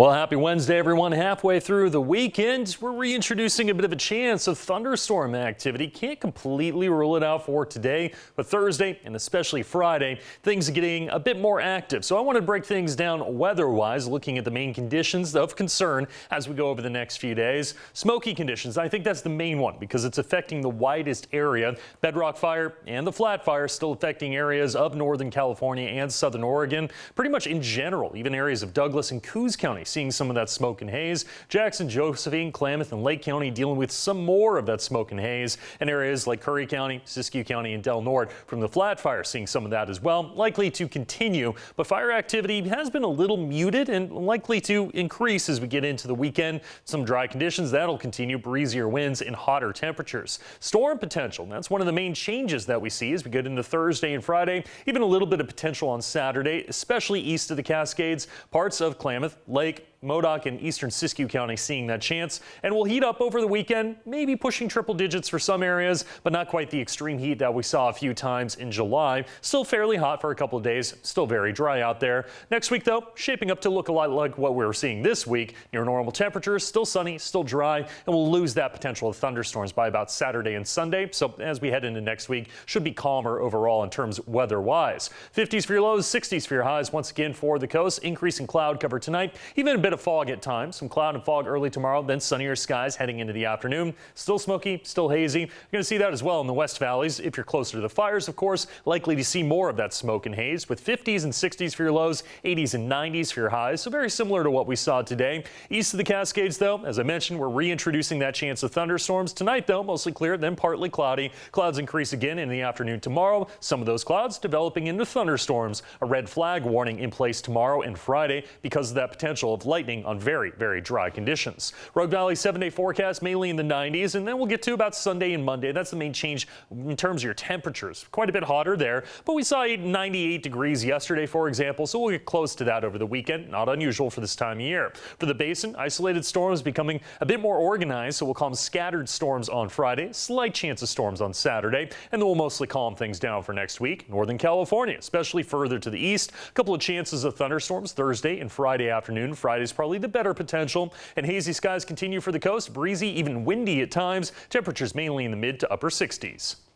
Well, happy Wednesday, everyone. Halfway through the weekend, we're reintroducing a bit of a chance of thunderstorm activity. Can't completely rule it out for today, but Thursday and especially Friday, things are getting a bit more active. So I want to break things down weather-wise, looking at the main conditions of concern as we go over the next few days. Smoky conditions, I think that's the main one because it's affecting the widest area. Bedrock fire and the flat fire still affecting areas of Northern California and Southern Oregon. Pretty much in general, even areas of Douglas and Coos County seeing some of that smoke and haze. Jackson, Josephine, Klamath, and Lake County dealing with some more of that smoke and haze. And areas like Curry County, Siskiyou County, and Del Norte from the flat fire seeing some of that as well. Likely to continue, but fire activity has been a little muted and likely to increase as we get into the weekend. Some dry conditions, that'll continue, breezier winds and hotter temperatures. Storm potential, that's one of the main changes that we see as we get into Thursday and Friday. Even a little bit of potential on Saturday, especially east of the Cascades, parts of Klamath, Lake, Modoc, and eastern Siskiyou County seeing that chance, and will heat up over the weekend, maybe pushing triple digits for some areas, but not quite the extreme heat that we saw a few times in July. Still fairly hot for a couple of days, still very dry out there. Next week, though, shaping up to look a lot like what we were seeing this week. Near normal temperatures, still sunny, still dry, and we'll lose that potential of thunderstorms by about Saturday and Sunday. So as we head into next week, should be calmer overall in terms weather-wise. 50s for your lows, 60s for your highs. Once again for the coast, increasing cloud cover tonight, even a bit of fog at times. Some cloud and fog early tomorrow, then sunnier skies heading into the afternoon. Still smoky, still hazy. You're going to see that as well in the West Valleys. If you're closer to the fires, of course, likely to see more of that smoke and haze with 50s and 60s for your lows, 80s and 90s for your highs. So very similar to what we saw today. East of the Cascades, though, as I mentioned, we're reintroducing that chance of thunderstorms. Tonight, though, mostly clear, then partly cloudy. Clouds increase again in the afternoon tomorrow. Some of those clouds developing into thunderstorms. A red flag warning in place tomorrow and Friday because of that potential of lightning on very, very dry conditions. Rogue Valley 7-day forecast mainly in the 90s, and then we'll get to about Sunday and Monday. That's the main change in terms of your temperatures. Quite a bit hotter there, but we saw 98 degrees yesterday, for example, so we'll get close to that over the weekend. Not unusual for this time of year. For the basin, isolated storms becoming a bit more organized, so we'll call them scattered storms on Friday. Slight chance of storms on Saturday, and then we'll mostly calm things down for next week. Northern California, especially further to the east, a couple of chances of thunderstorms Thursday and Friday afternoon. Friday's probably the better potential, and hazy skies continue for the coast. Breezy, even windy at times. Temperatures mainly in the mid to upper 60s.